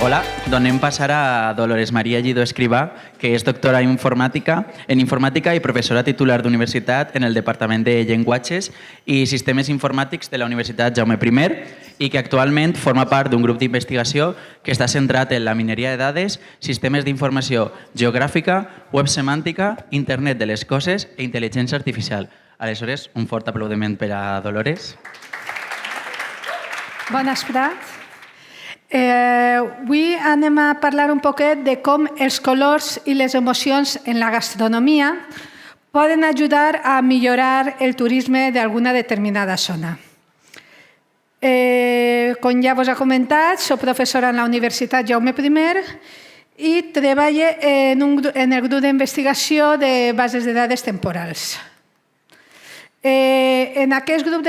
Hola, donem passar a Dolores María Lledó Escrivà, que és doctora en informàtica i professora titular d'universitat en el Departament de Llenguatges i Sistemes Informàtics de la Universitat Jaume I i que actualment forma part d'un grup d'investigació que està centrat en la mineria de dades, sistemes d'informació geogràfica, web semàntica, internet de les coses i intel·ligència artificial. Aleshores, un fort aplaudiment per a Dolores. Bon vesprada. Avui anem a parlar un poquet de com els colors i les emocions en la gastronomia poden ajudar a millorar el turisme d'alguna determinada zona. Com ja vos he comentat, soc professora en la Universitat Jaume I i treballo en el grup d'investigació de bases de dades temporals. En aquest grup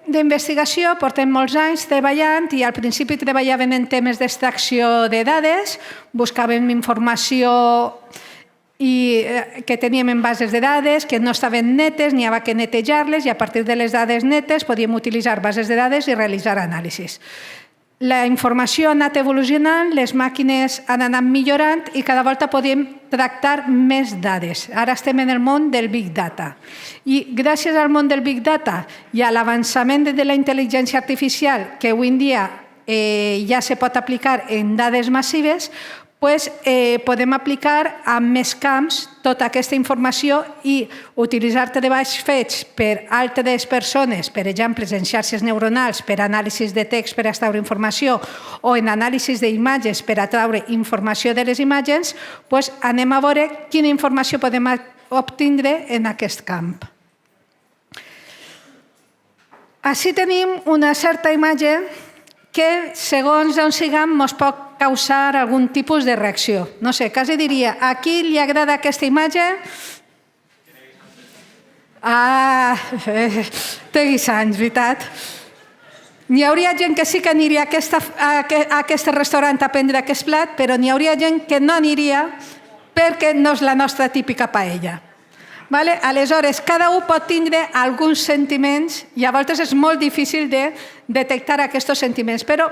d'investigació portem molts anys treballant i al principi treballaven en temes d'extracció de dades, buscàvem informació que teníem en bases de dades que no estaven netes, n'hi havia que netejar-les i a partir de les dades netes podíem utilitzar bases de dades i realitzar anàlisis. La informació ha anat evolucionant, les màquines han anat millorant i cada volta podem tractar més dades. Ara estem en el món del Big Data. I gràcies al món del Big Data i a l'avançament de la intel·ligència artificial, que avui en dia ja se pot aplicar en dades massives, podem aplicar a més camps tota aquesta informació i utilitzar treballs fets per altres persones, per exemple, en xarxes neuronals per anàlisis de text per extraure informació o en anàlisis d'imatges per atraure informació de les imatges, anem a veure quina informació podem obtindre en aquest camp. Així tenim una certa imatge que, segons on siguem, ens pot causar algun tipus de reacció. No sé, quasi diria, a qui li agrada aquesta imatge? Té guisants, veritat? N'hi hauria gent que sí que aniria a aquest restaurant a prendre aquest plat, però n'hi hauria gent que no aniria perquè no és la nostra típica paella. Aleshores, cada un pot tindre alguns sentiments i a voltes és molt difícil de detectar aquests sentiments, però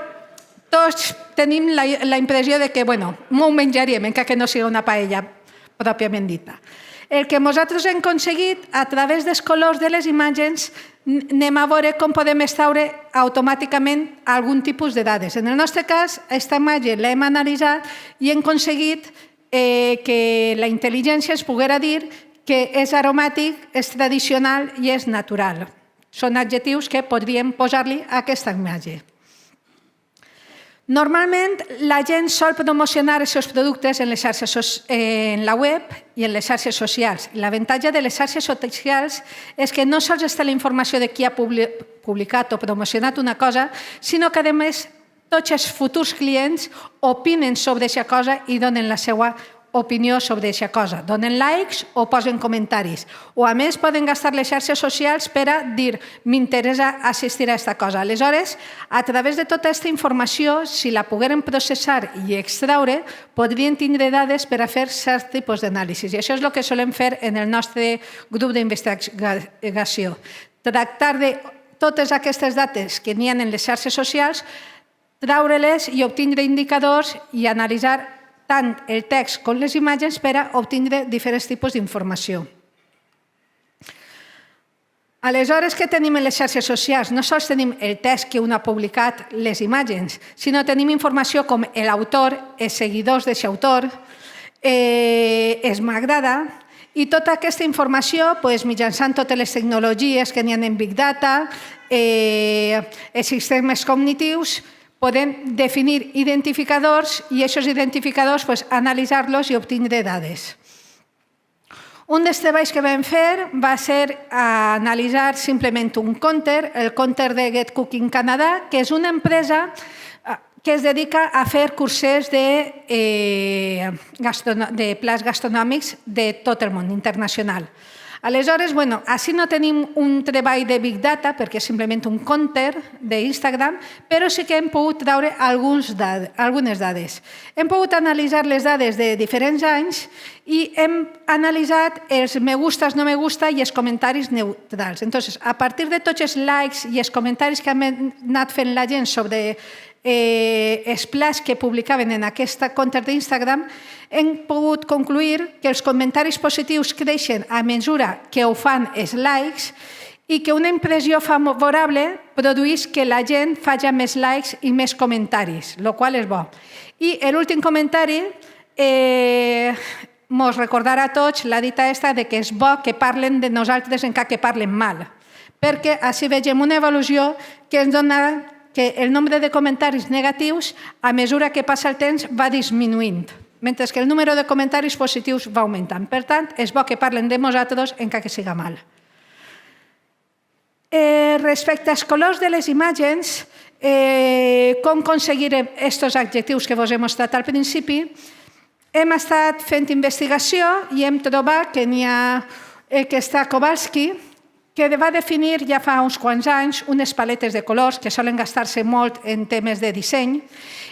tots tenim la impressió que, m'ho menjaríem, encara que no sigui una paella pròpiament dita. El que nosaltres hem aconseguit, a través dels colors de les imatges, anem a veure com podem extraure automàticament algun tipus de dades. En el nostre cas, aquesta imatge l'hem analitzat i hem aconseguit que la intel·ligència ens poguera dir que és aromàtic, és tradicional i és natural. Són adjectius que podríem posar-li a aquesta imatge. Normalment, la gent sol promocionar els seus productes en la web i en les xarxes socials. L'avantatge de les xarxes socials és que no sols està la informació de qui ha publicat o promocionat una cosa, sinó que, a més, tots els futurs clients opinen sobre aquesta cosa i donen la seva opinió sobre aquesta cosa. Donen likes o posen comentaris. O, a més, poden gastar les xarxes socials per a dir m'interessa assistir a aquesta cosa. Aleshores, a través de tota aquesta informació, si la pogueren processar i extraure, podrien tindre dades per a fer certs tipus d'anàlisis. I això és el que solem fer en el nostre grup d'investigació. Tractar de totes aquestes dades que n'hi ha en les xarxes socials, traure-les i obtindre indicadors i analitzar tant el text com les imatges per a obtindre diferents tipus d'informació. Aleshores, què tenim en les xarxes socials? No sols tenim el text que un ha publicat, les imatges, sinó tenim informació com l'autor, els seguidors d'aquest autor, es m'agrada, i tota aquesta informació, mitjançant totes les tecnologies que n'hi ha en Big Data, els sistemes cognitius, podem definir identificadors i aquests identificadors analitzar-los i obtindre dades. Un dels treballs que vam fer va ser analitzar simplement un counter, el counter de Get Cooking Canadà, que és una empresa que es dedica a fer curses de plats gastronòmics de tot el món, internacional. Aleshores, així no tenim un treball de Big Data, perquè és simplement un counter d'Instagram, però sí que hem pogut treure algunes dades. Hem pogut analitzar les dades de diferents anys i hem analitzat els me gustas, no me gusta i els comentaris neutrals. Entonces, a partir de tots els likes i els comentaris que ha anat fent la gent sobre els plats que publicaven en aquesta compte d'Instagram, hem pogut concluir que els comentaris positius creixen a mesura que ho fan els likes i que una impressió favorable produeix que la gent faci més likes i més comentaris, el qual és bo. I l'últim comentari mos recordarà a tots la dita esta de que és bo que parlen de nosaltres encara que parlen mal, perquè així vegem una evolució que ens dona que el nombre de comentaris negatius a mesura que passa el temps va disminuint, mentre que el número de comentaris positius va augmentant. Per tant, és bo que parlen de nosaltres encara que siga mal. Respecte als colors de les imatges, com aconseguir aquests adjectius que vos he mostrat al principi, hem estat fent investigació i hem trobat que n'hi ha que està Kowalski, que va definir ja fa uns quants anys unes paletes de colors que solen gastar-se molt en temes de disseny,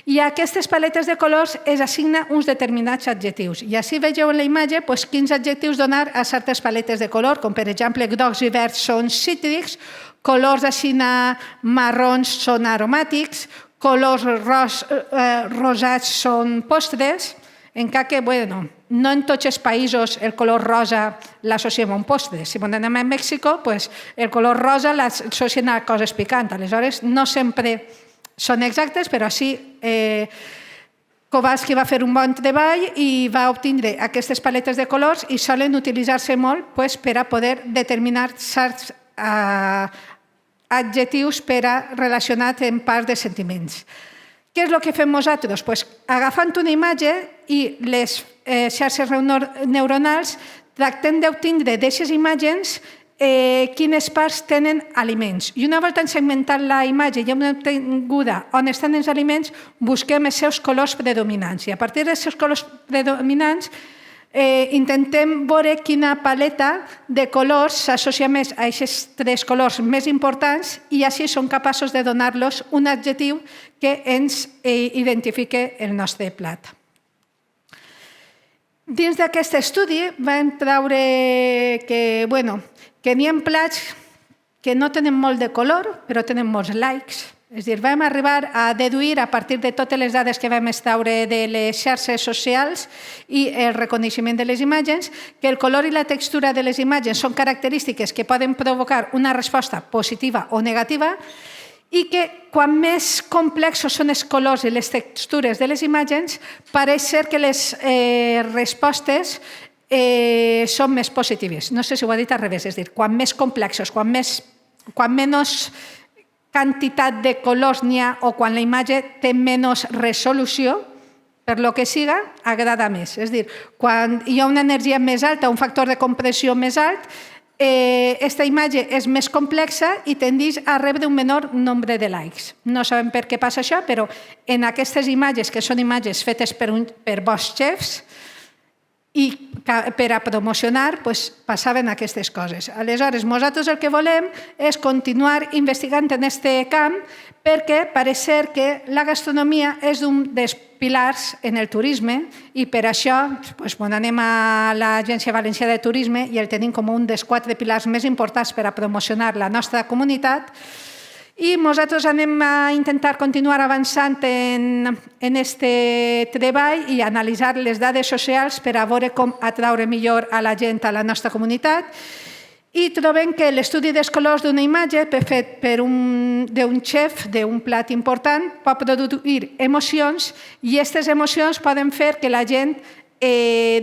i a aquestes paletes de colors es assigna uns determinats adjectius. I així vegeu en la imatge quins adjectius donar a certes paletes de color, com per exemple grocs i verds són cítrics, colors així marrons són aromàtics, colors rosats són postres, encara que, no en tots els països el color rosa l'associem a un postre. Si anem a Mèxic, el color rosa l'associen a coses picants. Aleshores, no sempre són exactes, però sí, Kowalski va fer un bon treball i va obtenir aquestes paletes de colors i solen utilitzar-se molt per a poder determinar certs adjectius relacionats amb parts de sentiments. Què és el que fem nosaltres? Agafant una imatge i les xarxes neuronals tractem d'obtenir d'aquestes imatges quines parts tenen aliments. I una volta segmentat la imatge i hem obtinguda on estan els aliments, busquem els seus colors predominants. I a partir dels seus colors predominants intentem veure quina paleta de colors s'associa més a aquests tres colors més importants i així som capaços de donar-los un adjectiu que ens identifique el nostre plat. Dins d'aquest estudi vam treure que n'hi ha plats que no tenen molt de color, però tenen molts likes. És a dir, vam arribar a deduir, a partir de totes les dades que vam extraure de les xarxes socials i el reconeixement de les imatges, que el color i la textura de les imatges són característiques que poden provocar una resposta positiva o negativa i que quan més complexos són els colors i les textures de les imatges, pareix ser que les respostes són més positives. No sé si ho he dit al revés, és a dir, quan més complexos, quan menys quantitat de colors n'hi ha o quan la imatge té menys resolució, per lo que siga, agrada més. És a dir, quan hi ha una energia més alta, un factor de compressió més alt, aquesta imatge és més complexa i tendeix a rebre un menor nombre de likes. No sabem per què passa això, però en aquestes imatges, que són imatges fetes per bons xefs, i per a promocionar passaven aquestes coses. Aleshores, nosaltres el que volem és continuar investigant en aquest camp perquè pareix ser que la gastronomia és un dels pilars en el turisme i per això quan anem a l'Agència Valenciana de Turisme i el tenim com un dels 4 pilars més importants per a promocionar la nostra comunitat. I nosaltres anem a intentar continuar avançant en aquest treball i analitzar les dades socials per a veure com atraure millor a la gent a la nostra comunitat. I trobem que l'estudi dels colors d'una imatge fet d'un xef, d'un plat important, pot produir emocions i aquestes emocions poden fer que la gent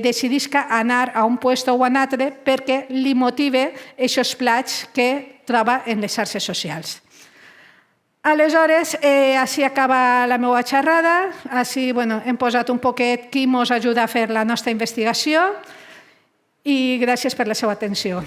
decidisca anar a un lloc o a un altre perquè li motive aquests plats que troba en les xarxes socials. Aleshores, així acaba la meva xerrada. Així hem posat un poquet qui ens ajuda a fer la nostra investigació i gràcies per la seva atenció.